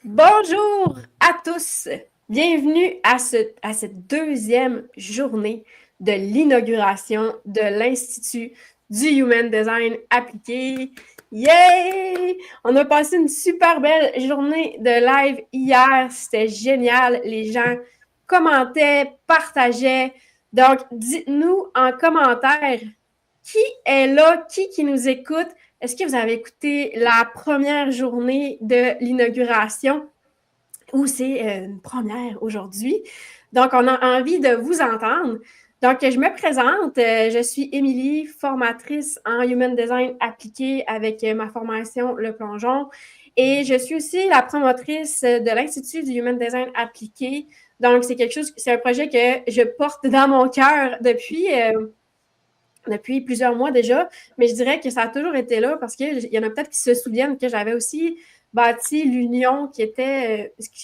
Bonjour à tous. Bienvenue à cette deuxième journée de l'inauguration de l'Institut du Human Design appliqué. Yay! On a passé une super belle journée de live hier. C'était génial. Les gens commentaient, partageaient. Donc, dites-nous en commentaire qui est là, qui nous écoute. Est-ce que vous avez écouté la première journée de l'inauguration ou c'est une première aujourd'hui? Donc, on a envie de vous entendre. Donc, je me présente. Je suis Émilie, formatrice en Human Design appliqué avec ma formation Le Plongeon. Et je suis aussi la promotrice de l'Institut du Human Design appliqué. Donc, c'est un projet que je porte dans mon cœur depuis plusieurs mois déjà, mais je dirais que ça a toujours été là parce qu'il y en a peut-être qui se souviennent que j'avais aussi bâti l'Union qui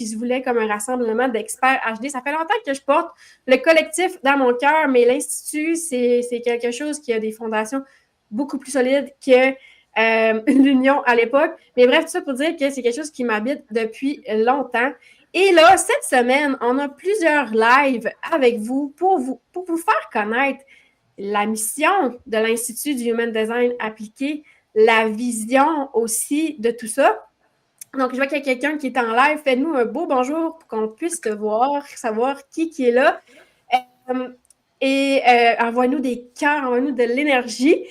se voulait comme un rassemblement d'experts HD. Ça fait longtemps que je porte le collectif dans mon cœur, mais l'Institut, c'est quelque chose qui a des fondations beaucoup plus solides que l'Union à l'époque. Mais bref, tout ça pour dire que c'est quelque chose qui m'habite depuis longtemps. Et là, cette semaine, on a plusieurs lives avec vous pour vous faire connaître la mission de l'Institut du Human Design appliqué, la vision aussi de tout ça. Donc, je vois qu'il y a quelqu'un qui est en live. Faites-nous un beau bonjour pour qu'on puisse te voir, savoir qui est là. Envoie-nous des cœurs, envoie-nous de l'énergie.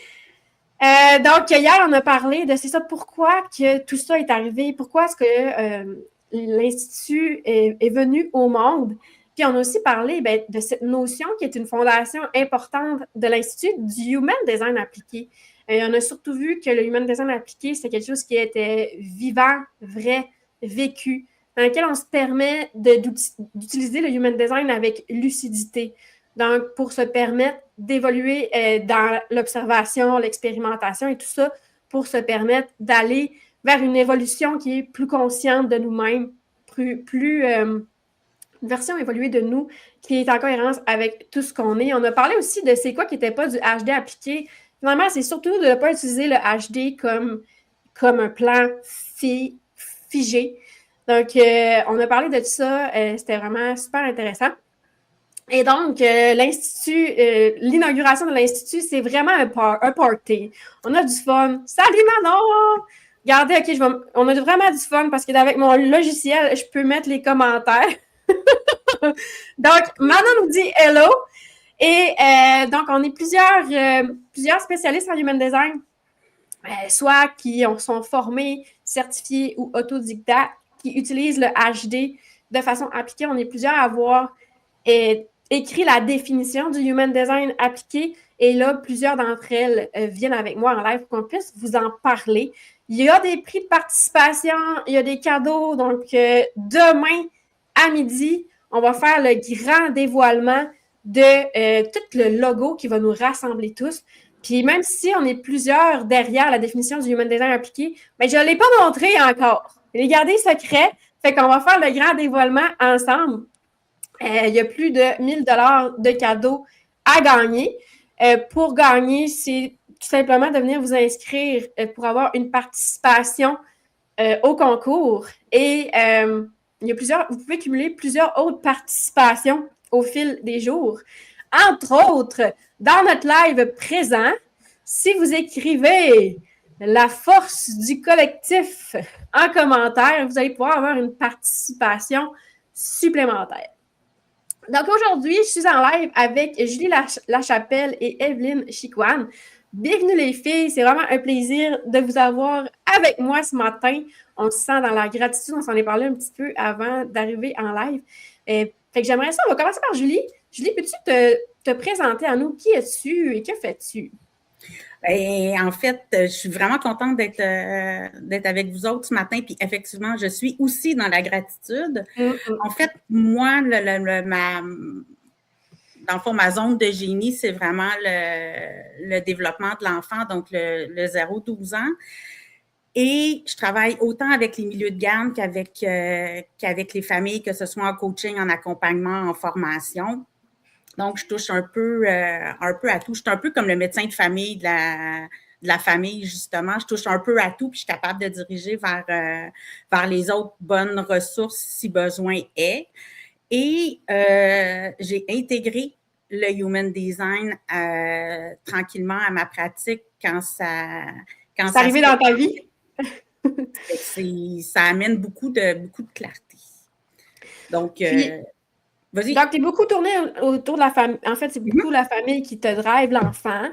Donc, hier, on a parlé de c'est ça, pourquoi que tout ça est arrivé, pourquoi est-ce que l'Institut est venu au monde. Puis on a aussi parlé de cette notion qui est une fondation importante de l'Institut du Human Design appliqué. On a surtout vu que le Human Design appliqué, c'est quelque chose qui était vivant, vrai, vécu, dans lequel on se permet d'utiliser le Human Design avec lucidité. Donc, pour se permettre d'évoluer dans l'observation, l'expérimentation et tout ça, pour se permettre d'aller vers une évolution qui est plus consciente de nous-mêmes, une version évoluée de nous qui est en cohérence avec tout ce qu'on est. On a parlé aussi de c'est quoi qui n'était pas du HD appliqué. Finalement, c'est surtout de ne pas utiliser le HD comme un plan figé. Donc, on a parlé de tout ça. C'était vraiment super intéressant. Et donc, l'inauguration de l'Institut, c'est vraiment un party. On a du fun. Salut Manon! Regardez, OK, on a vraiment du fun parce qu'avec mon logiciel, je peux mettre les commentaires. Donc, Manon nous dit hello. Et donc, on est plusieurs spécialistes en Human Design, soit qui sont formés, certifiés ou autodidactes, qui utilisent le HD de façon appliquée. On est plusieurs à avoir écrit la définition du Human Design appliqué. Et là, plusieurs d'entre elles viennent avec moi en live pour qu'on puisse vous en parler. Il y a des prix de participation, il y a des cadeaux. Donc, demain à midi, on va faire le grand dévoilement de tout le logo qui va nous rassembler tous. Puis même si on est plusieurs derrière la définition du Human Design appliqué, mais je ne l'ai pas montré encore. Je l'ai gardé secret. Fait qu'on va faire le grand dévoilement ensemble. Il y a plus de 1000 $ de cadeaux à gagner. Pour gagner, c'est tout simplement de venir vous inscrire pour avoir une participation au concours. Et vous pouvez cumuler plusieurs autres participations au fil des jours. Entre autres, dans notre live présent, si vous écrivez la force du collectif en commentaire, vous allez pouvoir avoir une participation supplémentaire. Donc aujourd'hui, je suis en live avec Julie Lachapelle et Evelyne Chicoine. Bienvenue les filles, c'est vraiment un plaisir de vous avoir avec moi ce matin. On se sent dans la gratitude, on s'en est parlé un petit peu avant d'arriver en live. Fait que j'aimerais ça, on va commencer par Julie. Julie, peux-tu te présenter à nous? Qui es-tu et que fais-tu? Et en fait, je suis vraiment contente d'être avec vous autres ce matin. Puis effectivement, je suis aussi dans la gratitude. En fait, moi, dans le fond, ma zone de génie, c'est vraiment le développement de l'enfant, donc le 0-12 ans. Et je travaille autant avec les milieux de gamme qu'avec les familles, que ce soit en coaching, en accompagnement, en formation. Donc, je touche un peu à tout. Je suis un peu comme le médecin de famille de la famille, justement. Je touche un peu à tout, puis je suis capable de diriger vers les autres bonnes ressources si besoin est. Et j'ai intégré le Human Design tranquillement à ma pratique quand C'est arrivé dans ta vie? Ça amène beaucoup de clarté. Donc, vas-y. Donc, tu es beaucoup tourné autour de la famille. En fait, c'est beaucoup la famille qui te drive l'enfant.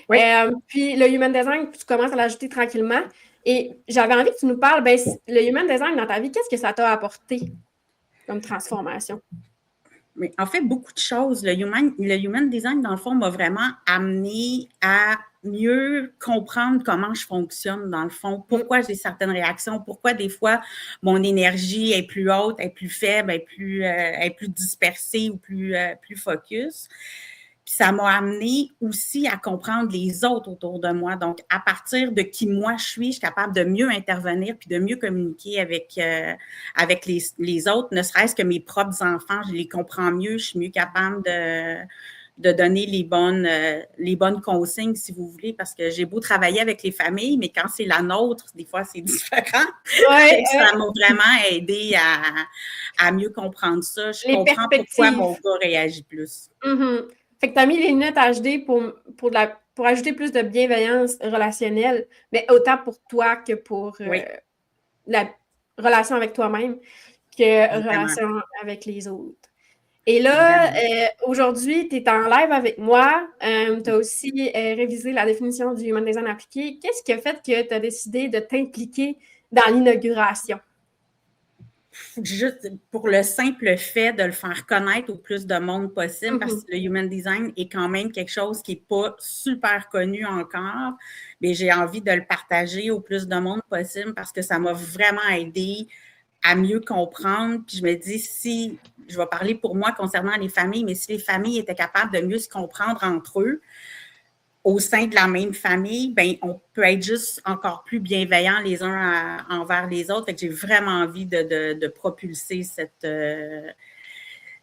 Oui. Puis le Human Design, tu commences à l'ajouter tranquillement. Et j'avais envie que tu nous parles, le Human Design dans ta vie, qu'est-ce que ça t'a apporté comme transformation? Mais en fait, beaucoup de choses. Le Human Design, dans le fond, m'a vraiment amené à mieux comprendre comment je fonctionne, dans le fond, pourquoi j'ai certaines réactions, pourquoi des fois mon énergie est plus haute, est plus faible, est plus dispersée ou plus focus. Puis ça m'a amené aussi à comprendre les autres autour de moi. Donc, à partir de qui moi je suis capable de mieux intervenir puis de mieux communiquer avec les autres, ne serait-ce que mes propres enfants, je les comprends mieux, je suis mieux capable de donner les bonnes consignes, si vous voulez, parce que j'ai beau travailler avec les familles, mais quand c'est la nôtre, des fois, c'est différent. Ouais, ça m'a vraiment aidé à mieux comprendre ça. Je comprends pourquoi mon gars réagit plus. Mm-hmm. Fait que tu as mis les lunettes HD pour ajouter plus de bienveillance relationnelle, mais autant pour toi que pour la relation avec toi-même, que relation avec les autres. Et là, aujourd'hui, tu es en live avec moi. Tu as aussi révisé la définition du Human Design appliqué. Qu'est-ce qui a fait que tu as décidé de t'impliquer dans l'inauguration? Juste pour le simple fait de le faire connaître au plus de monde possible, parce que le Human Design est quand même quelque chose qui n'est pas super connu encore, mais j'ai envie de le partager au plus de monde possible parce que ça m'a vraiment aidé à mieux comprendre. Puis je me dis, si, je vais parler pour moi concernant les familles, mais si les familles étaient capables de mieux se comprendre entre eux, au sein de la même famille, ben, on peut être juste encore plus bienveillants les uns envers les autres. Fait que j'ai vraiment envie de propulser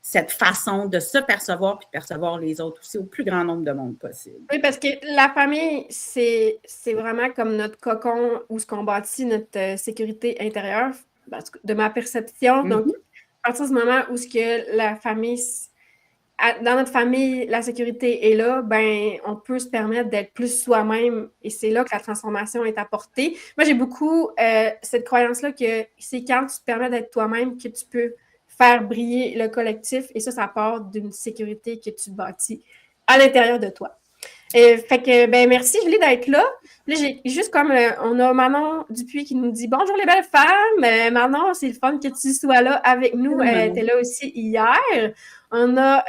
cette façon de se percevoir puis de percevoir les autres aussi au plus grand nombre de monde possible. Oui, parce que la famille, c'est vraiment comme notre cocon où ce qu'on bâtit notre sécurité intérieure, de ma perception. Donc, à partir du moment où ce que la famille... Dans notre famille, la sécurité est là, ben, on peut se permettre d'être plus soi-même et c'est là que la transformation est apportée. Moi, j'ai beaucoup cette croyance-là que c'est quand tu te permets d'être toi-même que tu peux faire briller le collectif et ça part d'une sécurité que tu bâtis à l'intérieur de toi. Fait que, ben, merci Julie d'être là. Là, j'ai juste comme, on a Manon Dupuis qui nous dit « Bonjour les belles femmes! Manon, c'est le fun que tu sois là avec nous. T'es là aussi hier. » On a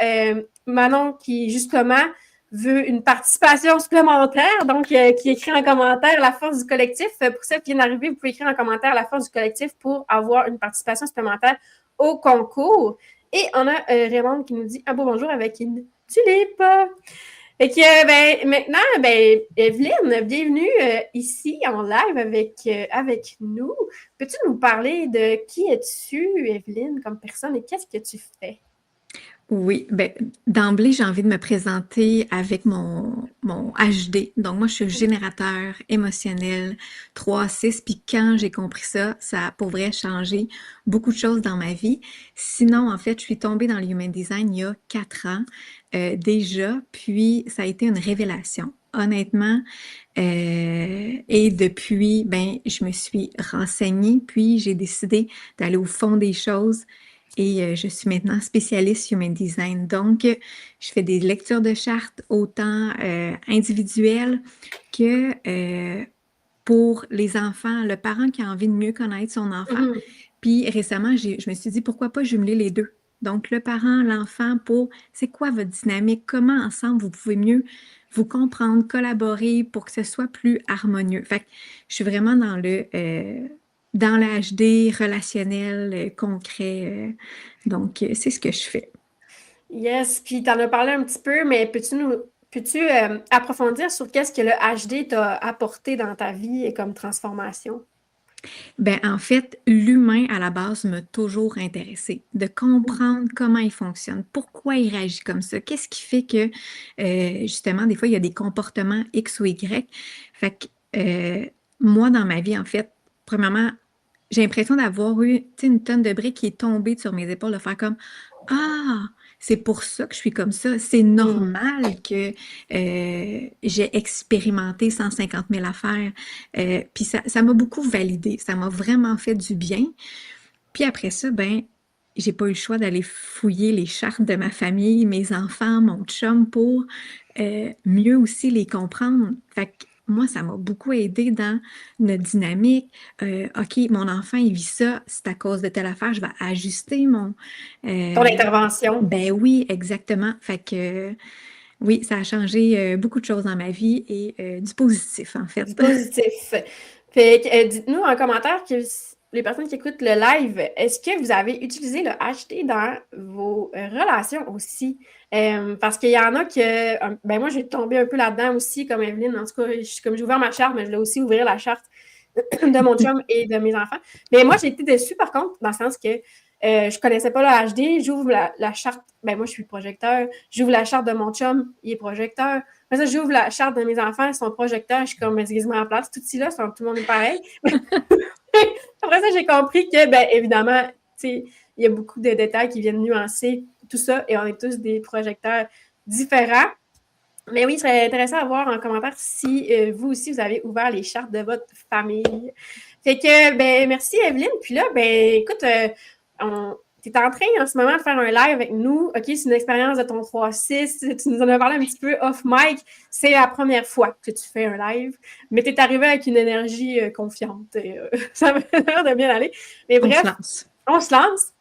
Manon qui, justement, veut une participation supplémentaire, donc qui écrit en commentaire la force du collectif. Pour celles qui viennent d'arriver, vous pouvez écrire en commentaire la force du collectif pour avoir une participation supplémentaire au concours. Et on a Raymond qui nous dit un beau bonjour avec une tulipe. Et que, ben, maintenant, ben, Evelyne, bienvenue ici en live avec nous. Peux-tu nous parler de qui es-tu, Evelyne, comme personne et qu'est-ce que tu fais? Oui, ben, d'emblée, j'ai envie de me présenter avec mon HD. Donc, moi, je suis générateur émotionnel 3-6. Puis quand j'ai compris ça, ça a pour vrai changé beaucoup de choses dans ma vie. Sinon, en fait, je suis tombée dans le Human Design il y a 4 ans déjà. Puis, ça a été une révélation. Honnêtement, et depuis, ben, je me suis renseignée, puis j'ai décidé d'aller au fond des choses. Et je suis maintenant spécialiste Human Design. Donc, je fais des lectures de chartes autant individuelles que pour les enfants, le parent qui a envie de mieux connaître son enfant. Puis récemment, je me suis dit, pourquoi pas jumeler les deux? Donc, le parent, l'enfant, pour c'est quoi votre dynamique? Comment ensemble vous pouvez mieux vous comprendre, collaborer pour que ce soit plus harmonieux? Fait que je suis vraiment dans le HD relationnel, concret. Donc, c'est ce que je fais. Yes, puis tu en as parlé un petit peu, mais peux-tu approfondir sur qu'est-ce que le HD t'a apporté dans ta vie et comme transformation? Ben, en fait, l'humain, à la base, m'a toujours intéressée. De comprendre comment il fonctionne, pourquoi il réagit comme ça, qu'est-ce qui fait que, justement, des fois, il y a des comportements X ou Y. Fait que, moi, dans ma vie, en fait, premièrement, j'ai l'impression d'avoir eu, tu sais, une tonne de briques qui est tombée sur mes épaules, de faire comme, ah, c'est pour ça que je suis comme ça. C'est Mm. normal que j'ai expérimenté 150 000 affaires. Puis ça m'a beaucoup validé. Ça m'a vraiment fait du bien. Puis après ça, ben, j'ai pas eu le choix d'aller fouiller les chartes de ma famille, mes enfants, mon chum pour mieux aussi les comprendre. Fait que moi, ça m'a beaucoup aidé dans notre dynamique. OK, mon enfant, il vit ça, c'est à cause de telle affaire, je vais ajuster mon... Ton euh, intervention. ben oui, exactement. Fait que oui, ça a changé beaucoup de choses dans ma vie et du positif, en fait. Du positif. Fait que, dites-nous en commentaire que les personnes qui écoutent le live, est-ce que vous avez utilisé le HD dans vos relations aussi? Parce qu'il y en a que, ben moi, j'ai tombé un peu là-dedans aussi, comme Evelyne. En tout cas, comme j'ai ouvert ma charte, mais je l'ai aussi ouvert la charte de mon chum et de mes enfants. Mais moi, j'ai été déçue, par contre, dans le sens que je connaissais pas le HD. J'ouvre la charte. Ben moi, je suis projecteur. J'ouvre la charte de mon chum, il est projecteur. Après ça, j'ouvre la charte de mes enfants, ils sont projecteurs. Je suis comme, excuse-moi en place. Tout ici, là, tout le monde est pareil. Après ça, j'ai compris que, ben évidemment, tu sais, il y a beaucoup de détails qui viennent nuancer tout ça et on est tous des projecteurs différents. Mais oui, il serait intéressant à voir en commentaire si vous aussi, vous avez ouvert les chartes de votre famille. Fait que, ben, merci Evelyne. Puis là, ben, écoute, tu es en train en ce moment de faire un live avec nous. OK, c'est une expérience de ton 3-6. Tu nous en as parlé un petit peu off mic. C'est la première fois que tu fais un live, mais tu es arrivé avec une énergie confiante. Ça m'a l'air de bien aller. Mais On se bref, lance. on se lance.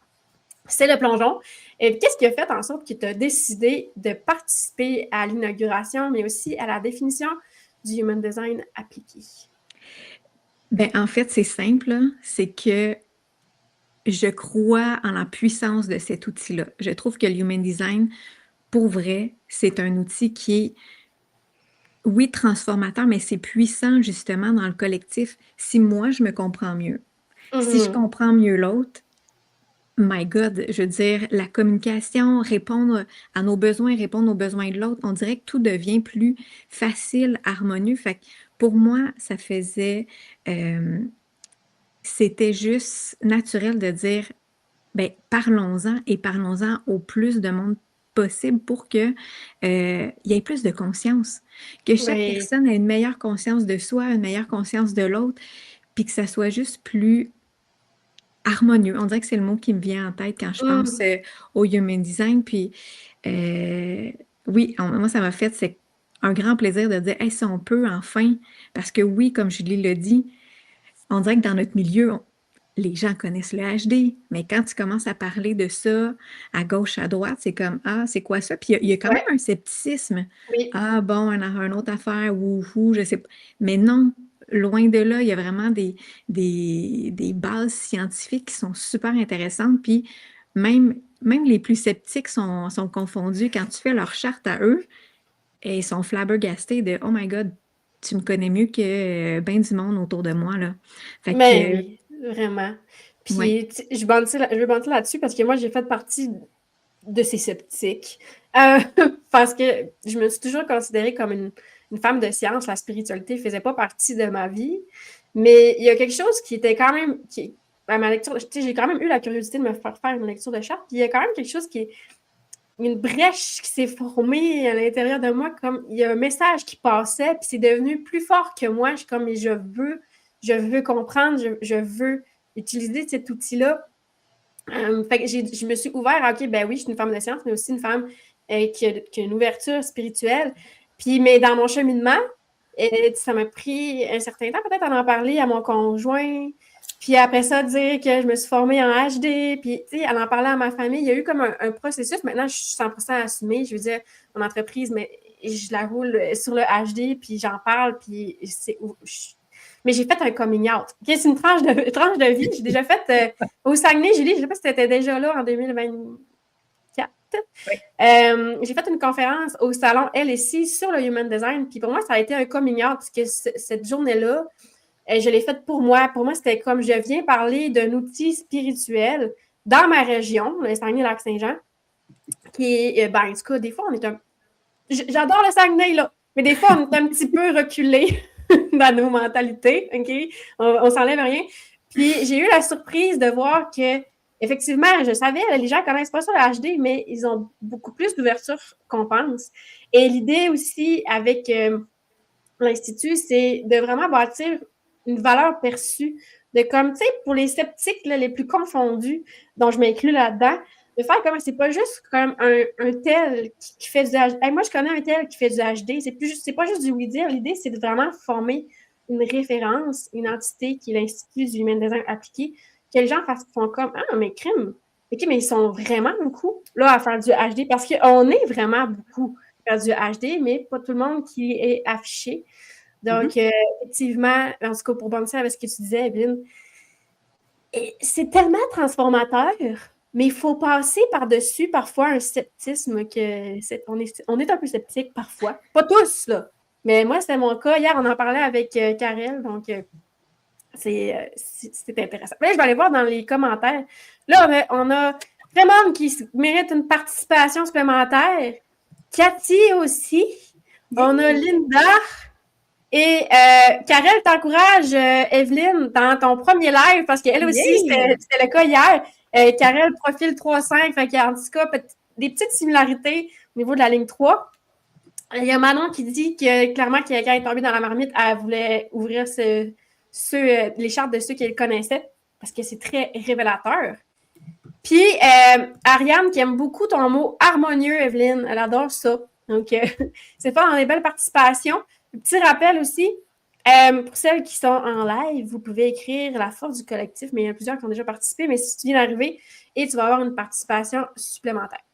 C'est le plongeon. Et qu'est-ce qui a fait en sorte que tu as décidé de participer à l'inauguration, mais aussi à la définition du Human Design appliqué? Ben, en fait, c'est simple, c'est que je crois en la puissance de cet outil-là. Je trouve que le Human Design, pour vrai, c'est un outil qui est, oui, transformateur, mais c'est puissant justement dans le collectif. Si moi, je me comprends mieux, si je comprends mieux l'autre, my God, je veux dire, la communication, répondre à nos besoins, répondre aux besoins de l'autre, on dirait que tout devient plus facile, harmonieux. Fait que pour moi, ça faisait, c'était juste naturel de dire, ben, parlons-en et parlons-en au plus de monde possible pour que il y ait plus de conscience, que chaque Oui. personne ait une meilleure conscience de soi, une meilleure conscience de l'autre, puis que ça soit juste plus harmonieux. On dirait que c'est le mot qui me vient en tête quand je pense au Human Design. Puis oui, moi, ça m'a fait c'est un grand plaisir de dire, hey, si on peut enfin, parce que oui, comme Julie l'a dit, on dirait que dans notre milieu, les gens connaissent le HD, mais quand tu commences à parler de ça à gauche, à droite, c'est comme, ah, c'est quoi ça? Puis il y a quand Ouais, même un scepticisme. oui. Ah, bon, un autre affaire, ou, je sais pas. Mais non, loin de là, il y a vraiment des bases scientifiques qui sont super intéressantes. Puis même les plus sceptiques sont confondus quand tu fais leur charte à eux et ils sont flabbergastés de, oh my God, tu me connais mieux que ben du monde autour de moi, là. Fait Mais que, oui, vraiment. ouais. Puis, je vais banter là-dessus parce que moi, j'ai fait partie de ces sceptiques. Parce que je me suis toujours considérée comme une femme de science. La spiritualité ne faisait pas partie de ma vie. Mais il y a quelque chose qui était quand même... à ma lecture, j'ai quand même eu la curiosité de me faire une lecture de charte. Puis il y a quand même quelque chose qui est une brèche qui s'est formée à l'intérieur de moi, comme il y a un message qui passait, puis c'est devenu plus fort que moi. Je suis comme, mais je veux comprendre, je veux utiliser cet outil-là. Fait que je me suis ouverte à, OK, ben oui, je suis une femme de science, mais aussi une femme qui a une ouverture spirituelle. Puis, mais dans mon cheminement, ça m'a pris un certain temps peut-être à en parler à mon conjoint. Puis après ça, dire que je me suis formée en HD, puis tu sais, à en parler à ma famille. Il y a eu comme un processus. Maintenant, je suis 100% assumée. Je veux dire, mon entreprise, mais je la roule sur le HD, puis j'en parle, puis mais j'ai fait un coming out. Okay, c'est une tranche de vie. J'ai déjà fait au Saguenay, Julie, je ne sais pas si tu étais déjà là en 2024. Oui. J'ai fait une conférence au salon LSI sur le Human Design. Puis pour moi, ça a été un coming out parce que cette journée-là, Je l'ai faite pour moi. Pour moi, c'était comme je viens parler d'un outil spirituel dans ma région, le Saguenay-Lac-Saint-Jean, qui est, en tout cas, des fois, on est j'adore le Saguenay, là, mais des fois, on est un petit peu reculé dans nos mentalités, OK? On s'enlève rien. Puis, j'ai eu la surprise de voir que, effectivement, je savais, les gens ne connaissent pas ça, le HD, mais ils ont beaucoup plus d'ouverture qu'on pense. Et l'idée aussi avec l'Institut, c'est de vraiment bâtir une valeur perçue, de comme, tu sais, pour les sceptiques là, les plus confondus, dont je m'inclus là-dedans, de faire comme, c'est pas juste comme un tel qui fait du HD. Hey, moi, je connais un tel qui fait du HD, c'est pas juste du oui-dire, l'idée, c'est de vraiment former une référence, une entité qui est l'Institut du Human Design appliqué, que les gens font comme, ah, mais crime, OK, mais ils sont vraiment beaucoup là à faire du HD, parce qu'on est vraiment beaucoup à faire du HD, mais pas tout le monde qui est affiché. Donc, effectivement, en tout cas, pour bondir avec ce que tu disais, Evelyne, c'est tellement transformateur, mais il faut passer par-dessus parfois un sceptisme on est un peu sceptique parfois. Pas tous, là. Mais moi, c'était mon cas. Hier, on en parlait avec Karel, donc c'est intéressant. Là, je vais aller voir dans les commentaires. Là, on a Raymond qui mérite une participation supplémentaire. Cathy aussi. On a Linda. Et Karel t'encourage, Evelyne, dans ton premier live, parce qu'elle aussi, c'était le cas hier. Karel, profil 3.5, fait qu'il y a en tout cas des petites similarités au niveau de la ligne 3. Il y a Manon qui dit que clairement, quand elle est tombée dans la marmite, elle voulait ouvrir les chartes de ceux qu'elle connaissait, parce que c'est très révélateur. Puis, Ariane, qui aime beaucoup ton mot harmonieux, Evelyne, elle adore ça. Donc, c'est pas dans les belles participations. Petit rappel aussi, pour celles qui sont en live, vous pouvez écrire la force du collectif, mais il y en a plusieurs qui ont déjà participé, mais si tu viens d'arriver, et tu vas avoir une participation supplémentaire.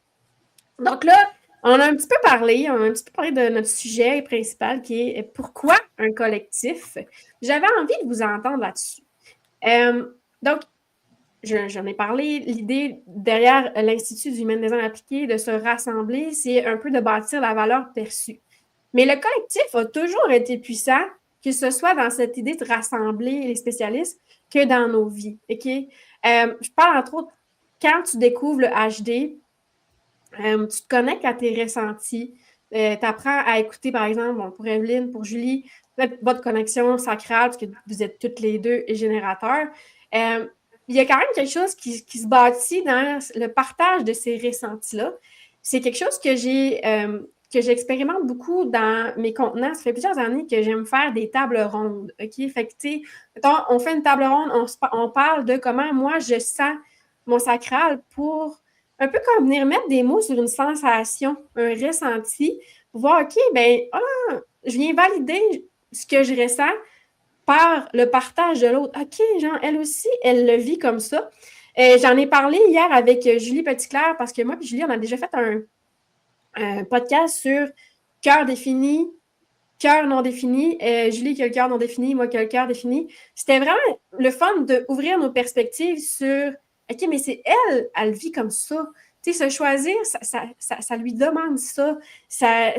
Donc là, on a un petit peu parlé de notre sujet principal qui est pourquoi un collectif. J'avais envie de vous entendre là-dessus. Donc, j'en ai parlé, l'idée derrière l'Institut du Human Design appliqué de se rassembler, c'est un peu de bâtir la valeur perçue. Mais le collectif a toujours été puissant, que ce soit dans cette idée de rassembler les spécialistes que dans nos vies. OK? Je parle entre autres, quand tu découvres le HD, tu te connectes à tes ressentis, tu apprends à écouter, par exemple, pour Evelyne, pour Julie, votre connexion sacrale, parce que vous êtes toutes les deux générateurs. Il y a quand même quelque chose qui se bâtit dans le partage de ces ressentis-là. C'est quelque chose que j'expérimente beaucoup dans mes contenants. Ça fait plusieurs années que j'aime faire des tables rondes. OK? Fait que, tu sais, on fait une table ronde, on parle de comment moi je sens mon sacral pour un peu comme venir mettre des mots sur une sensation, un ressenti, pour voir, OK, je viens valider ce que je ressens par le partage de l'autre. OK, genre, elle aussi, elle le vit comme ça. J'en ai parlé hier avec Julie Petitclerc parce que moi et Julie, on a déjà fait un podcast sur cœur défini, cœur non défini. Julie qui a le cœur non défini, moi qui a le cœur défini. C'était vraiment le fun d'ouvrir nos perspectives sur OK, mais c'est elle vit comme ça. Tu sais, se choisir, ça lui demande ça. Sa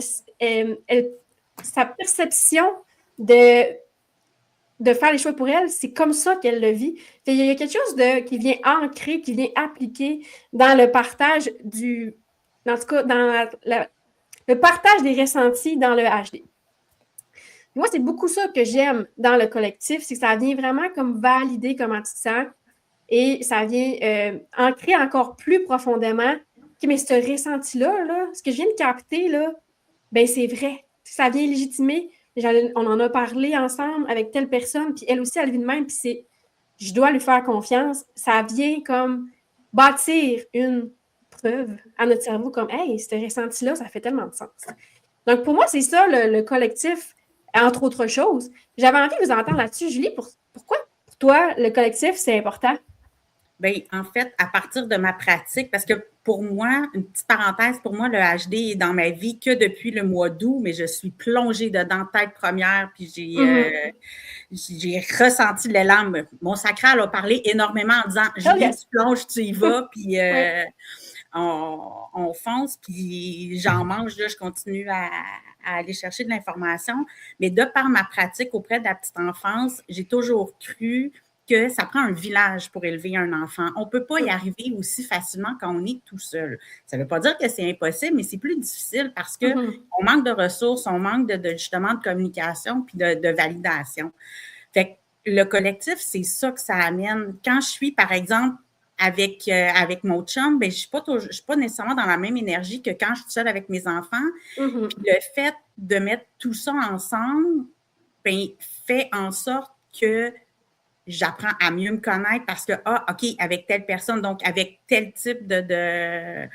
perception de faire les choix pour elle, c'est comme ça qu'elle le vit. Il y a quelque chose qui vient ancrer, qui vient appliquer dans le partage en tout cas, dans le partage des ressentis dans le HD. Moi, c'est beaucoup ça que j'aime dans le collectif, c'est que ça vient vraiment comme valider comment tu te sens et ça vient ancrer encore plus profondément. OK, mais ce ressenti-là, ce que je viens de capter, là, ben c'est vrai. Ça vient légitimer. On en a parlé ensemble avec telle personne, puis elle aussi, elle vit de même, puis je dois lui faire confiance. Ça vient comme bâtir une preuve à notre cerveau comme « Hey, ce ressenti-là, ça fait tellement de sens. » Donc, pour moi, c'est ça, le collectif, entre autres choses. J'avais envie de vous entendre là-dessus. Julie, pourquoi pour toi, le collectif, c'est important? Bien, en fait, à partir de ma pratique, parce que pour moi, une petite parenthèse, pour moi, le HD est dans ma vie que depuis le mois d'août, mais je suis plongée dedans tête première, puis j'ai ressenti l'élan. Mon sacral a parlé énormément en disant « Julie, tu plonges, tu y vas », puis on fonce, puis j'en mange, là, je continue à aller chercher de l'information. Mais de par ma pratique auprès de la petite enfance, j'ai toujours cru que ça prend un village pour élever un enfant. On ne peut pas y arriver aussi facilement quand on est tout seul. Ça ne veut pas dire que c'est impossible, mais c'est plus difficile parce qu'on manque de ressources, on manque justement de communication puis de validation. Fait que le collectif, c'est ça que ça amène. Quand je suis, par exemple, avec mon chum, ben, je ne suis pas nécessairement dans la même énergie que quand je suis seule avec mes enfants. Puis le fait de mettre tout ça ensemble, ben, fait en sorte que j'apprends à mieux me connaître parce que, OK, avec telle personne, donc avec tel type de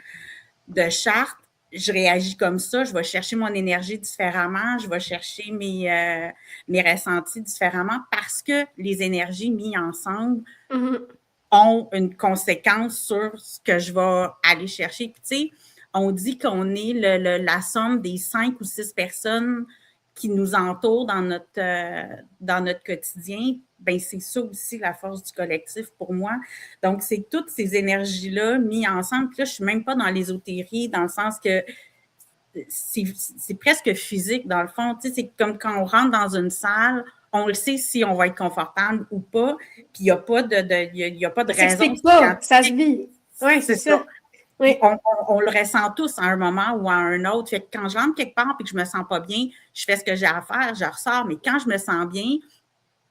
charte, je réagis comme ça, je vais chercher mon énergie différemment, je vais chercher mes ressentis différemment parce que les énergies mises ensemble ont une conséquence sur ce que je vais aller chercher. Puis, tu sais, on dit qu'on est la somme des 5 ou 6 personnes qui nous entourent dans notre quotidien. Bien, c'est ça aussi la force du collectif pour moi. Donc, c'est toutes ces énergies-là mises ensemble. Puis là, je ne suis même pas dans l'ésotérie, dans le sens que c'est presque physique, dans le fond. Tu sais, c'est comme quand on rentre dans une salle, on le sait si on va être confortable ou pas, puis il n'y a pas de Ça raison. s'explique pas, ça se vit. Oui, c'est ça. Oui. On le ressent tous à un moment ou à un autre. Fait que quand je rentre quelque part et que je me sens pas bien, je fais ce que j'ai à faire, je ressors. Mais quand je me sens bien,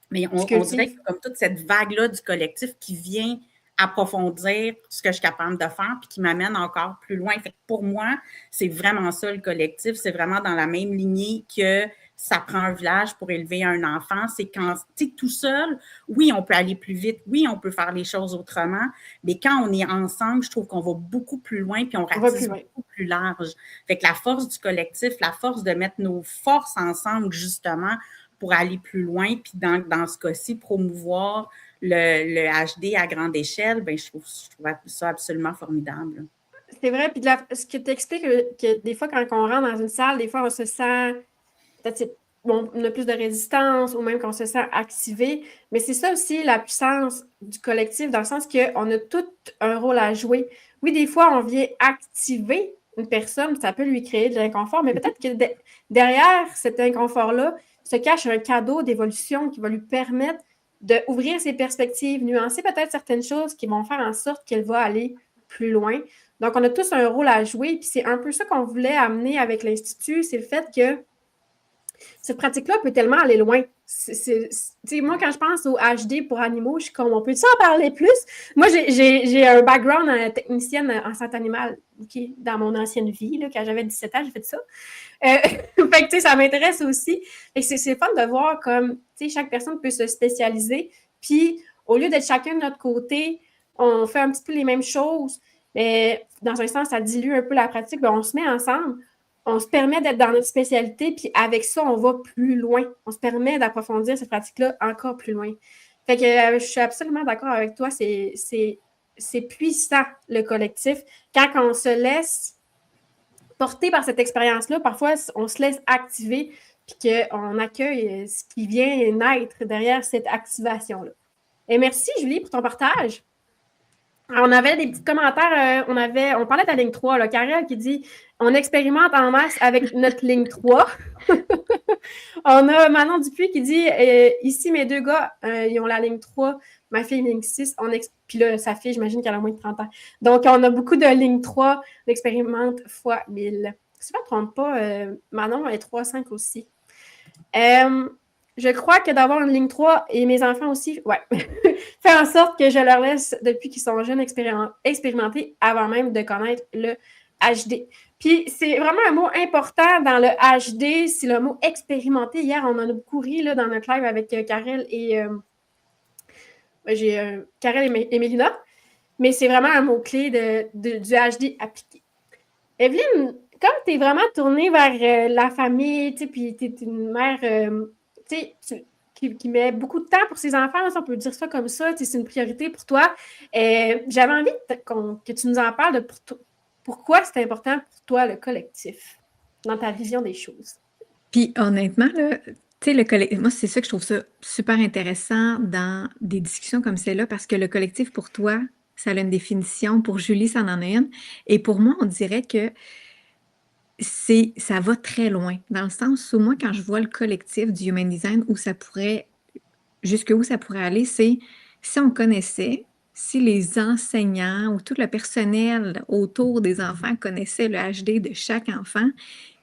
mais on dirait que c'est comme toute cette vague-là du collectif qui vient approfondir ce que je suis capable de faire puis qui m'amène encore plus loin. Fait que pour moi, c'est vraiment ça le collectif. C'est vraiment dans la même lignée que ça prend un village pour élever un enfant. C'est quand, tu sais, tout seul, oui, on peut aller plus vite, oui, on peut faire les choses autrement, mais quand on est ensemble, je trouve qu'on va beaucoup plus loin puis on ratisse beaucoup plus large. Fait que la force du collectif, la force de mettre nos forces ensemble, justement, pour aller plus loin, puis dans ce cas-ci, promouvoir le HD à grande échelle, bien, je trouve ça absolument formidable. C'est vrai, puis ce que tu expliques, que des fois, quand on rentre dans une salle, des fois, on se sent, peut-être, on a plus de résistance, ou même qu'on se sent activé, mais c'est ça aussi la puissance du collectif, dans le sens qu'on a tout un rôle à jouer. Oui, des fois, on vient activer une personne, ça peut lui créer de l'inconfort, mais peut-être que derrière cet inconfort-là, se cache un cadeau d'évolution qui va lui permettre d'ouvrir ses perspectives, nuancer peut-être certaines choses qui vont faire en sorte qu'elle va aller plus loin. Donc, on a tous un rôle à jouer, puis c'est un peu ça qu'on voulait amener avec l'Institut, c'est le fait que cette pratique-là peut tellement aller loin. Moi, quand je pense au HD pour animaux, je suis comme, on peut-tu en parler plus? Moi, j'ai un background technicienne en santé animale, okay, dans mon ancienne vie, là, quand j'avais 17 ans, j'ai fait ça. Fait que, tu sais, ça m'intéresse aussi. Et c'est fun de voir comme, tu sais, chaque personne peut se spécialiser, puis au lieu d'être chacun de notre côté, on fait un petit peu les mêmes choses, mais dans un sens, ça dilue un peu la pratique, ben, on se met ensemble, on se permet d'être dans notre spécialité, puis avec ça, on va plus loin. On se permet d'approfondir cette pratique-là encore plus loin. Fait que je suis absolument d'accord avec toi, c'est puissant, le collectif. Quand on se laisse porter par cette expérience-là, parfois, on se laisse activer, puis qu'on accueille ce qui vient naître derrière cette activation-là. Et merci, Julie, pour ton partage. Alors, on avait des petits commentaires, on parlait de la ligne 3, là, Karel qui dit « On expérimente en masse avec notre ligne 3 ». On a Manon Dupuis qui dit « Ici, mes 2 gars, ils ont la ligne 3, ma fille ligne 6, puis là, sa fille, j'imagine qu'elle a moins de 30 ans. Donc, on a beaucoup de ligne 3, on expérimente fois 1000. Si je ne me trompe pas, Manon est 3-5 aussi. Je crois que d'avoir une ligne 3 et mes enfants aussi, ouais, fait en sorte que je leur laisse, depuis qu'ils sont jeunes, expérimenter avant même de connaître le HD. Puis, c'est vraiment un mot important dans le HD, c'est le mot expérimenter. Hier, on en a beaucoup ri là, dans notre live avec Karel et Karel et Mélina, mais c'est vraiment un mot-clé du HD appliqué. Evelyne, comme tu es vraiment tournée vers la famille, puis tu es une mère qui met beaucoup de temps pour ses enfants, si on peut dire ça comme ça, c'est une priorité pour toi. J'avais envie que tu nous en parles de pourquoi c'est important pour toi le collectif dans ta vision des choses. Puis honnêtement, là, tu sais, le collectif, moi, c'est ça que je trouve ça super intéressant dans des discussions comme celle-là, parce que le collectif, pour toi, ça a une définition, pour Julie, ça en a une, et pour moi, on dirait que ça va très loin. Dans le sens où moi, quand je vois le collectif du Human Design, jusqu'où ça pourrait aller, c'est si on connaissait, si les enseignants ou tout le personnel autour des enfants connaissaient le HD de chaque enfant,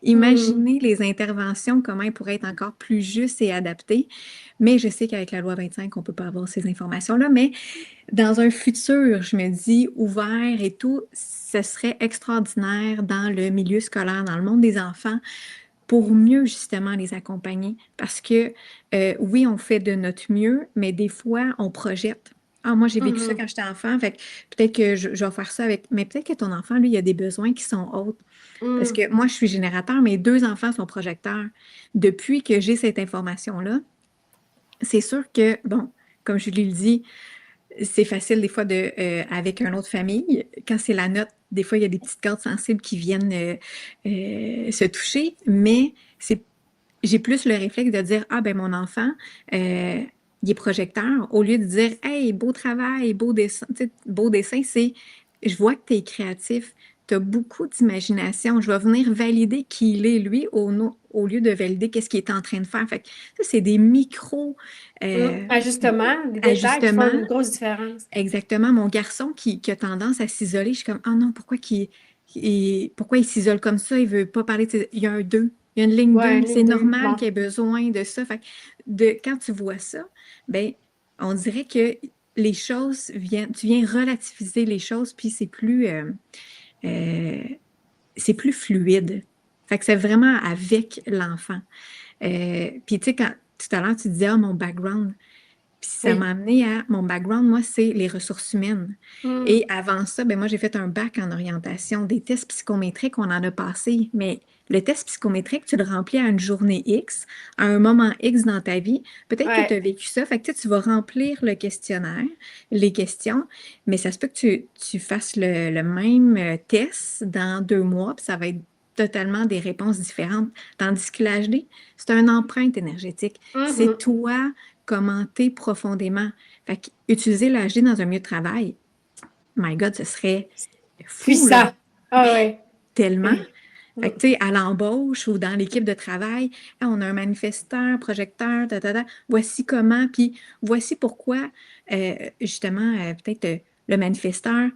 imaginez les interventions, comment elles pourraient être encore plus justes et adaptées. Mais je sais qu'avec la loi 25, on ne peut pas avoir ces informations-là, mais dans un futur, je me dis, ouvert et tout, ce serait extraordinaire dans le milieu scolaire, dans le monde des enfants, pour mieux justement les accompagner. Parce que oui, on fait de notre mieux, mais des fois, on projette. Ah, moi, j'ai vécu ça quand j'étais enfant, fait que peut-être que je vais faire ça avec. Mais peut-être que ton enfant, lui, il a des besoins qui sont autres. Parce que moi, je suis générateur, mes 2 enfants sont projecteurs. Depuis que j'ai cette information-là, c'est sûr que, bon, comme je lui le dis, c'est facile des fois avec une autre famille. Quand c'est la note, des fois, il y a des petites cordes sensibles qui viennent se toucher, mais j'ai plus le réflexe de dire, ah ben mon enfant, il est projecteur, au lieu de dire, hey, beau travail, beau dessin, tu sais, beau dessin, je vois que tu es créatif, tu as beaucoup d'imagination, je vais venir valider qui il est, lui, au lieu de valider qu'est-ce qu'il est en train de faire. Fait que ça, c'est des micro Ajustements, des détails qui font ajustements. une grosse différence. Exactement. Mon garçon qui a tendance à s'isoler, je suis comme, oh non, pourquoi il s'isole comme ça? Il veut pas parler il y a un 2, il y a une ligne Ouais, 2. une C'est ligne 2. normal Bon. qu'il ait besoin de ça. Fait que quand tu vois ça, ben, on dirait que tu viens relativiser les choses, puis euh, c'est plus fluide. Fait que c'est vraiment avec l'enfant. Puis tu sais, tout à l'heure, tu disais, ah, mon background. Puis ça Oui. m'a amené à mon background, moi, c'est les ressources humaines. Et avant ça, ben moi, j'ai fait un bac en orientation. Des tests psychométriques, on en a passé. Mais le test psychométrique, tu le remplis à une journée X, à un moment X dans ta vie. Peut-être que tu Ouais. as vécu ça. Fait que tu vas remplir le questionnaire, les questions, mais ça se peut que tu fasses le même test dans 2 mois, puis ça va être totalement des réponses différentes. Tandis que l'HD, c'est une empreinte énergétique. C'est toi commenter profondément. Fait que utiliser l'HD dans un milieu de travail, my God, ce serait fou, là. Puissant. Ah ouais. Tellement. Fait que, tu sais, à l'embauche ou dans l'équipe de travail, ah, on a un manifesteur, projecteur, voici comment, puis voici pourquoi, justement, peut-être le manifesteur,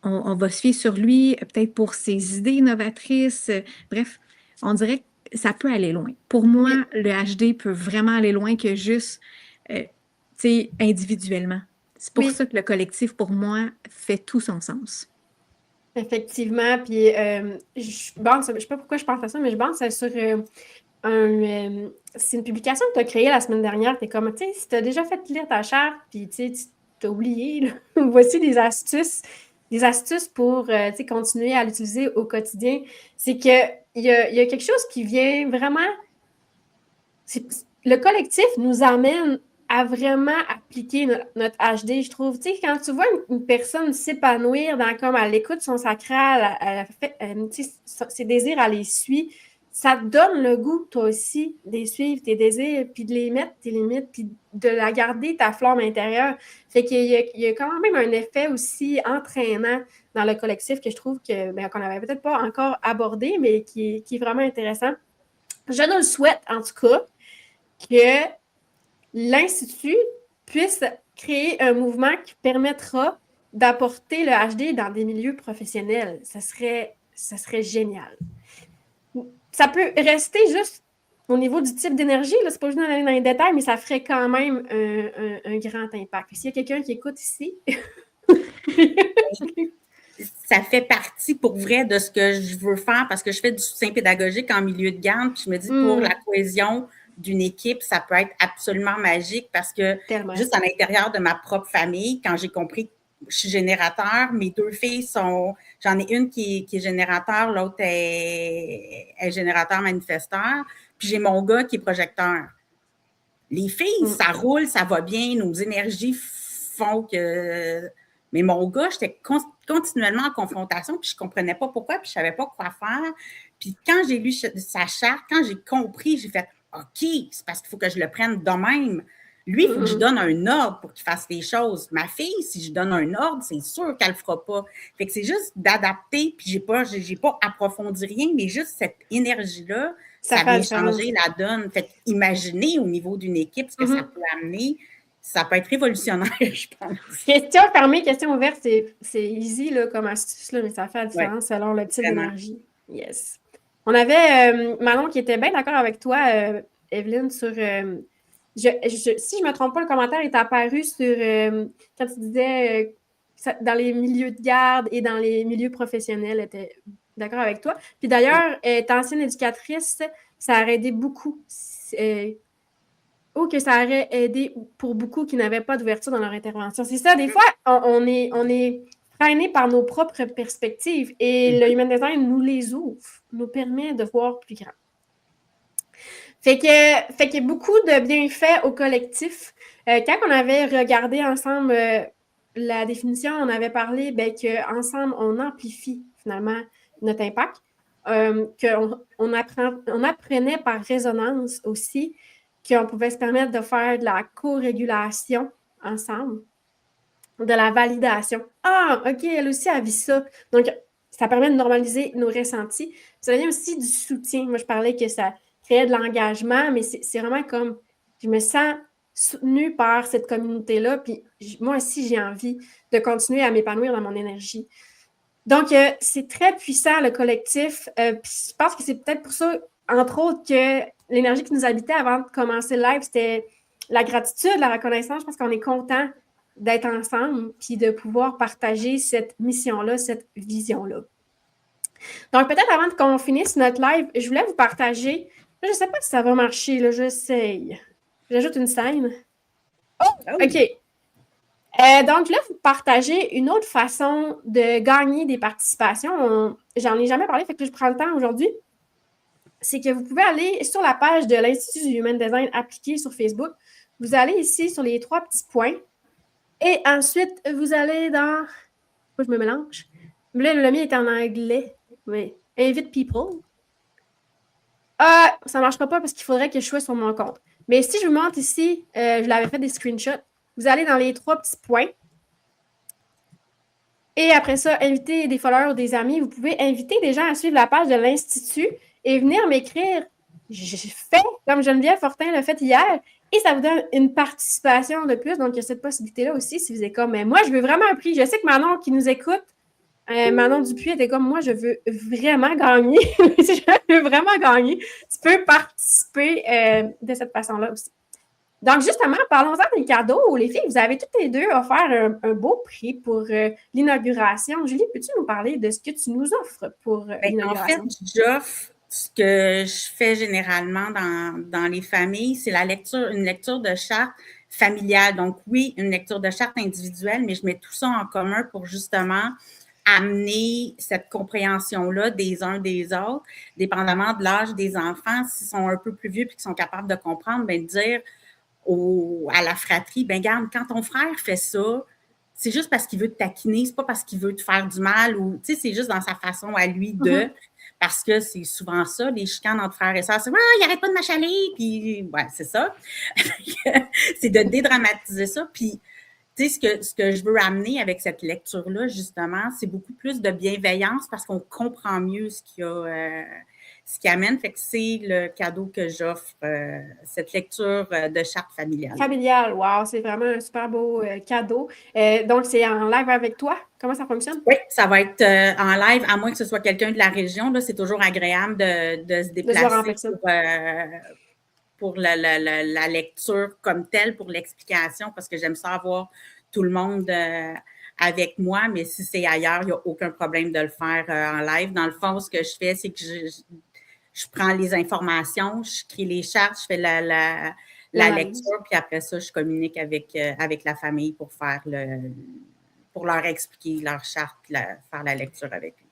on va se fier sur lui, peut-être pour ses idées novatrices. Bref, on dirait que ça peut aller loin. Pour moi, Oui. le HD peut vraiment aller loin que juste, tu sais, individuellement. C'est pour Oui. ça que le collectif, pour moi, fait tout son sens. Effectivement. Puis je sais pas pourquoi je pense à ça, mais je pense sur c'est une publication que tu as créée la semaine dernière. Tu es comme, tu sais, si tu as déjà fait lire ta charte, puis tu sais, tu t'as oublié, là, voici des astuces pour tu sais, continuer à l'utiliser au quotidien. C'est que il y a quelque chose qui vient vraiment. Le collectif nous amène à vraiment appliquer notre HD, je trouve. Tu sais, quand tu vois une personne s'épanouir comme elle écoute son sacral, tu sais, ses désirs, elle les suit, ça te donne le goût, toi aussi, de les suivre, tes désirs, puis de les mettre, tes limites, puis de la garder, ta flamme intérieure. Fait qu'il y a quand même un effet aussi entraînant dans le collectif que je trouve qu'on n'avait peut-être pas encore abordé, mais qui est vraiment intéressant. Je nous le souhaite, en tout cas, que l'Institut puisse créer un mouvement qui permettra d'apporter le HD dans des milieux professionnels. Ça serait génial. Ça peut rester juste au niveau du type d'énergie, là, c'est pas juste dans les détails, mais ça ferait quand même un grand impact. S'il y a quelqu'un qui écoute ici... Ça fait partie pour vrai de ce que je veux faire parce que je fais du soutien pédagogique en milieu de garde. Puis je me dis, pour la cohésion d'une équipe, ça peut être absolument magique parce que juste à l'intérieur de ma propre famille, quand j'ai compris que je suis générateur, mes 2 filles j'en ai une qui est générateur, l'autre est générateur manifesteur, puis j'ai mon gars qui est projecteur. Les filles, ça roule, ça va bien, nos énergies font que... Mais mon gars, j'étais continuellement en confrontation, puis je ne comprenais pas pourquoi, puis je ne savais pas quoi faire. Puis quand j'ai lu sa charte, quand j'ai compris, j'ai fait « OK, c'est parce qu'il faut que je le prenne de même. » Lui, il faut que je donne un ordre pour qu'il fasse les choses. Ma fille, si je donne un ordre, c'est sûr qu'elle ne le fera pas. Fait que c'est juste d'adapter, puis j'ai pas approfondi rien, mais juste cette énergie-là, ça vient changer la donne. Fait imaginez au niveau d'une équipe ce que ça peut amener. Ça peut être révolutionnaire, je pense. Question fermée, question ouverte, c'est easy là, comme astuce, là, mais ça fait la différence selon le type d'énergie. Yes. On avait Manon qui était bien d'accord avec toi, Evelyne, sur... si je ne me trompe pas, le commentaire est apparu sur quand tu disais dans les milieux de garde et dans les milieux professionnels, elle était d'accord avec toi. Puis d'ailleurs, étant ancienne éducatrice, ça aurait aidé beaucoup. Ou que ça aurait aidé pour beaucoup qui n'avaient pas d'ouverture dans leur intervention. C'est ça, des fois, on est freiné par nos propres perspectives et le Human Design nous les ouvre, nous permet de voir plus grand. Fait qu'il y a beaucoup de bienfaits au collectif. Quand on avait regardé ensemble la définition, on avait parlé qu'ensemble, on amplifie finalement notre impact, qu'on apprenait par résonance aussi, qu'on pouvait se permettre de faire de la co-régulation ensemble, de la validation. Ah, OK, elle aussi a vu ça. Donc, ça permet de normaliser nos ressentis. Ça vient aussi du soutien. Moi, je parlais que ça créait de l'engagement, mais c'est vraiment comme, je me sens soutenue par cette communauté-là, puis moi aussi, j'ai envie de continuer à m'épanouir dans mon énergie. Donc, c'est très puissant, le collectif. Puis je pense que c'est peut-être pour ça, entre autres, que l'énergie qui nous habitait avant de commencer le live, c'était la gratitude, la reconnaissance. Je pense qu'on est content d'être ensemble puis de pouvoir partager cette mission-là, cette vision-là. Donc, peut-être avant qu'on finisse notre live, je voulais vous partager. Je ne sais pas si ça va marcher, là, j'essaye. J'ajoute une scène. Oh, OK. Donc, je voulais vous partager une autre façon de gagner des participations. J'en ai jamais parlé, fait que je prends le temps aujourd'hui. C'est que vous pouvez aller sur la page de l'Institut du Human Design appliqué sur Facebook. Vous allez ici sur les 3 petits points. Et ensuite, vous allez dans... Pourquoi je me mélange? Là, le mien est en anglais. Mais invite people. Ça ne marchera pas parce qu'il faudrait que je sois sur mon compte. Mais si je vous montre ici, je l'avais fait des screenshots. Vous allez dans les 3 petits points. Et après ça, inviter des followers ou des amis. Vous pouvez inviter des gens à suivre la page de l'Institut et venir m'écrire. J'ai fait comme Geneviève Fortin l'a fait hier. Et ça vous donne une participation de plus. Donc, il y a cette possibilité-là aussi. Si vous êtes comme, mais moi, je veux vraiment un prix. Je sais que Manon qui nous écoute, Manon Dupuis était comme, moi, je veux vraiment gagner. Si je veux vraiment gagner, tu peux participer de cette façon-là aussi. Donc, justement, parlons-en des cadeaux. Les filles, vous avez toutes les deux offert un beau prix pour l'inauguration. Julie, peux-tu nous parler de ce que tu nous offres pour l'inauguration? En fait, j'offre ce que je fais généralement dans les familles, c'est une lecture de charte familiale. Donc, oui, une lecture de charte individuelle, mais je mets tout ça en commun pour justement amener cette compréhension-là des uns des autres, dépendamment de l'âge des enfants. S'ils sont un peu plus vieux et qu'ils sont capables de comprendre, bien, de dire à la fratrie, bien, regarde, quand ton frère fait ça, c'est juste parce qu'il veut te taquiner, c'est pas parce qu'il veut te faire du mal, ou, tu sais, c'est juste dans sa façon à lui de, parce que c'est souvent ça, les chicanes entre frères et sœurs, c'est « Ouais, il arrête pas de m'achaler », puis, ouais, c'est ça. C'est de dédramatiser ça, puis, tu sais, ce que je veux amener avec cette lecture-là, justement, c'est beaucoup plus de bienveillance parce qu'on comprend mieux ce qui amène. Fait que c'est le cadeau que j'offre, cette lecture de charte familiale. Familiale, wow, c'est vraiment un super beau cadeau. Donc, c'est en live avec toi? Comment ça fonctionne? Oui, ça va être en live, à moins que ce soit quelqu'un de la région. Là, c'est toujours agréable de se déplacer pour la lecture comme telle, pour l'explication, parce que j'aime ça avoir tout le monde avec moi, mais si c'est ailleurs, il n'y a aucun problème de le faire en live. Dans le fond, ce que je fais, c'est que je prends les informations, je crée les chartes, je fais la lecture, puis après ça, je communique avec la famille pour leur expliquer leur charte, faire la lecture avec eux.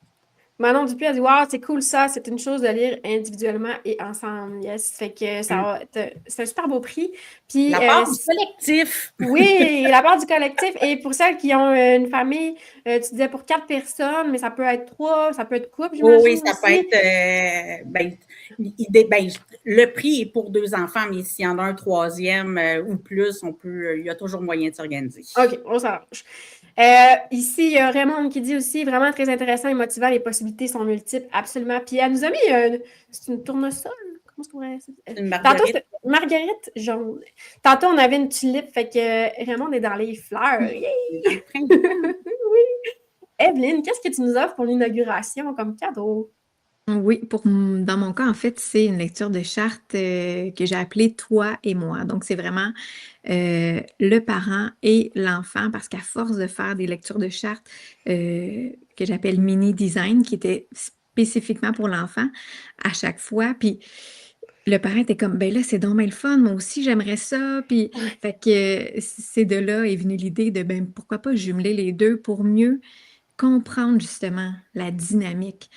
Manon Dupuis a dit wow, c'est cool ça, c'est une chose de lire individuellement et ensemble. Yes, fait que c'est un super beau prix. Puis, La part du collectif. Oui, la part du collectif. Et pour celles qui ont une famille, tu disais pour 4 personnes, mais ça peut être 3, ça peut être couple, j'imagine. Oui, ça aussi. peut être. Le prix est pour 2 enfants, mais s'il y en a un troisième ou plus, il y a toujours moyen de s'organiser. OK, on s'arrange. Ici, il y a Raymond qui dit aussi vraiment très intéressant et motivant, les possibilités sont multiples, absolument. Puis elle nous a mis c'est une tournesol. Comment ça pourrait être? Une marguerite. Tantôt, marguerite jaune. Tantôt, on avait une tulipe, fait que Raymond est dans les fleurs. Yay! Oui. Evelyne, qu'est-ce que tu nous offres pour l'inauguration comme cadeau? Oui, dans mon cas, en fait, c'est une lecture de charte que j'ai appelée Toi et moi. Donc, c'est vraiment le parent et l'enfant, parce qu'à force de faire des lectures de charte que j'appelle mini design, qui étaient spécifiquement pour l'enfant à chaque fois, puis le parent était comme, ben là, c'est donc bien le fun, moi aussi, j'aimerais ça. Puis, fait que c'est de là est venue l'idée de, ben, pourquoi pas jumeler les deux pour mieux comprendre justement la dynamique.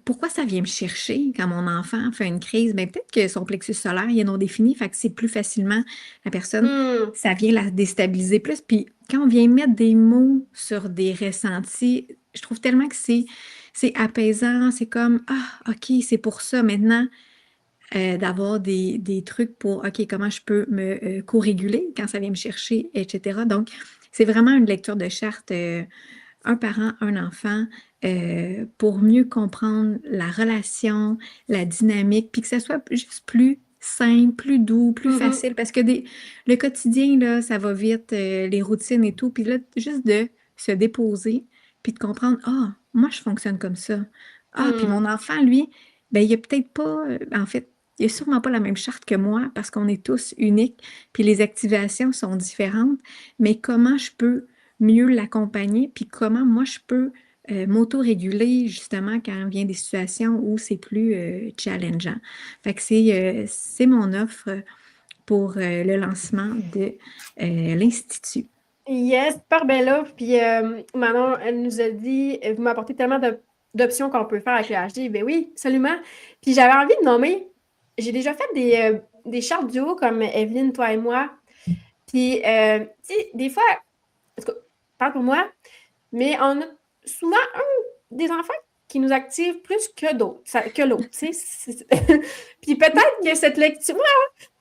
Pourquoi ça vient me chercher quand mon enfant fait une crise? Ben, peut-être que son plexus solaire, il est non défini, fait que c'est plus facilement la personne, ça vient la déstabiliser plus. Puis quand on vient mettre des mots sur des ressentis, je trouve tellement que c'est apaisant, c'est comme, ah, OK, c'est pour ça maintenant. D'avoir des trucs pour, OK, comment je peux me co-réguler quand ça vient me chercher, etc. Donc, c'est vraiment une lecture de charte, un parent, un enfant, pour mieux comprendre la relation, la dynamique, puis que ça soit juste plus simple, plus doux, plus facile, parce que le quotidien, là, ça va vite, les routines et tout, puis là, juste de se déposer, puis de comprendre, ah, moi, je fonctionne comme ça. Ah, puis mon enfant, lui, ben, il a peut-être pas, en fait, il n'a sûrement pas la même charte que moi parce qu'on est tous uniques, puis les activations sont différentes, mais comment je peux mieux l'accompagner, puis comment moi je peux m'auto-réguler justement quand vient des situations où c'est plus challengeant. Fait que c'est mon offre pour le lancement de l'Institut. Yes, super belle offre. Puis Manon, elle nous a dit, vous m'apportez tellement d'options qu'on peut faire avec le HD. Ben oui, absolument. Puis j'avais envie de nommer, j'ai déjà fait des chartes duo comme Evelyne, toi et moi. Puis, tu sais, des fois, en tout cas, parle pour moi, mais on a souvent des enfants qui nous activent plus que d'autres, que l'autre, tu sais. Puis peut-être que cette lecture,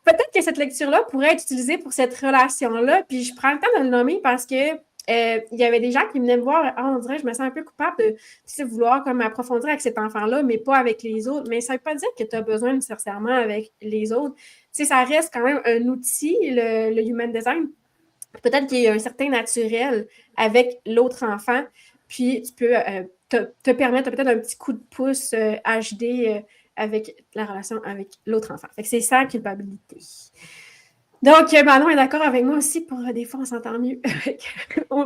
peut-être que cette lecture-là pourrait être utilisée pour cette relation-là. Puis je prends le temps de le nommer parce que il y avait des gens qui venaient me voir, on dirait, je me sens un peu coupable de vouloir comme approfondir avec cet enfant-là, mais pas avec les autres. Mais ça ne veut pas dire que tu as besoin nécessairement avec les autres. Tu sais, ça reste quand même un outil, le human design. Peut-être qu'il y a un certain naturel avec l'autre enfant, puis tu peux te permettre peut-être un petit coup de pouce HD avec la relation avec l'autre enfant. Fait que c'est sans culpabilité. Donc, Manon est d'accord avec moi aussi pour des fois, on s'entend mieux.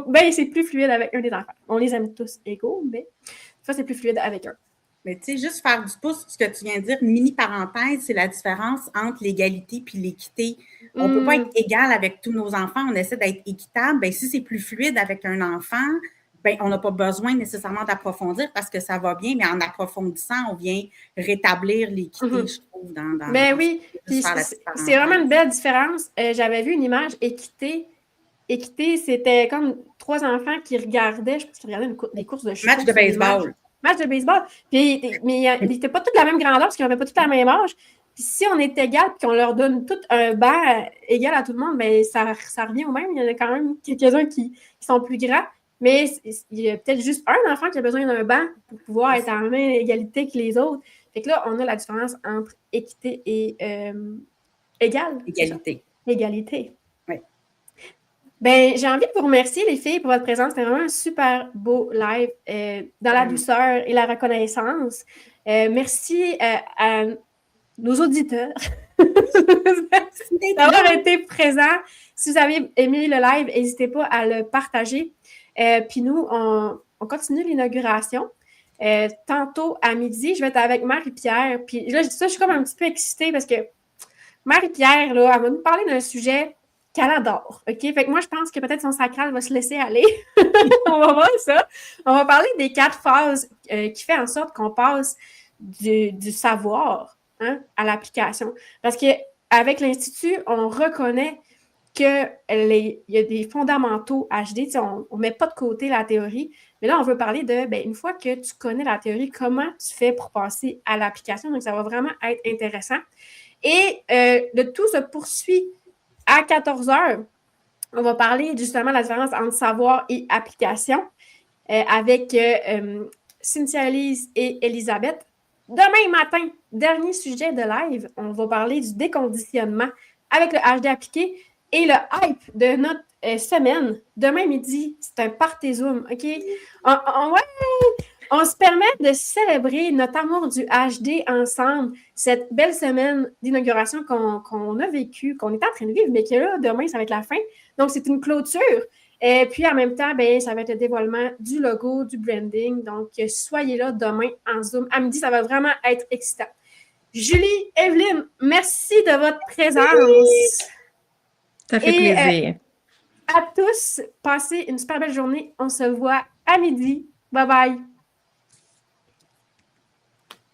Ben, c'est plus fluide avec un des enfants. On les aime tous égaux, mais des fois, c'est plus fluide avec un. Mais tu sais, juste faire du pouce, ce que tu viens de dire, mini parenthèse, c'est la différence entre l'égalité puis l'équité. On ne peut pas être égal avec tous nos enfants, on essaie d'être équitable. Ben, si c'est plus fluide avec un enfant, ben, on n'a pas besoin nécessairement d'approfondir parce que ça va bien, mais en approfondissant, on vient rétablir l'équité, je trouve. Ben oui, c'est vraiment une belle différence. J'avais vu une image équité. Équité, c'était comme 3 enfants qui regardaient, je pense qu'ils regardaient des courses de chevaux. Match de baseball. Match de baseball. Puis, mais ils n'étaient pas tous de la même grandeur parce qu'ils n'avaient pas tous la même âge. Puis si on est égal et qu'on leur donne tout un banc égal à tout le monde, bien, ça revient au même. Il y en a quand même quelques-uns qui sont plus grands. Mais il y a peut-être juste un enfant qui a besoin d'un banc pour pouvoir être en même égalité que les autres. Fait que là, on a la différence entre équité et égal. Égalité. Égalité. Oui. Ben, j'ai envie de vous remercier, les filles, pour votre présence. C'était vraiment un super beau live dans la douceur et la reconnaissance. Merci à nos auditeurs d'avoir été présents. Si vous avez aimé le live, n'hésitez pas à le partager. Puis nous, on continue l'inauguration. Tantôt à midi, je vais être avec Marie-Pierre. Puis là, je dis ça, je suis comme un petit peu excitée parce que Marie-Pierre, là, elle va nous parler d'un sujet qu'elle adore. OK? Fait que moi, je pense que peut-être son sacral va se laisser aller. On va voir ça. On va parler des 4 phases qui font en sorte qu'on passe du savoir à l'application. Parce qu'avec l'Institut, on reconnaît qu'il y a des fondamentaux HD. On ne met pas de côté la théorie, mais là, on veut parler de, une fois que tu connais la théorie, comment tu fais pour passer à l'application. Donc, ça va vraiment être intéressant. Et le tout se poursuit à 14 heures. On va parler justement de la différence entre savoir et application avec Cynthia Elise et Elisabeth. Demain matin, dernier sujet de live, on va parler du déconditionnement avec le HD appliqué et le hype de notre semaine. Demain midi, c'est un party Zoom, OK? On se permet de célébrer notre amour du HD ensemble, cette belle semaine d'inauguration qu'on a vécue, qu'on est en train de vivre, mais que là, demain, ça va être la fin. Donc, c'est une clôture. Et puis, en même temps, ça va être le dévoilement du logo, du branding. Donc, soyez là demain en Zoom. À midi, ça va vraiment être excitant. Julie, Evelyne, merci de votre présence. Ça fait plaisir. À tous, passez une super belle journée. On se voit à midi. Bye bye.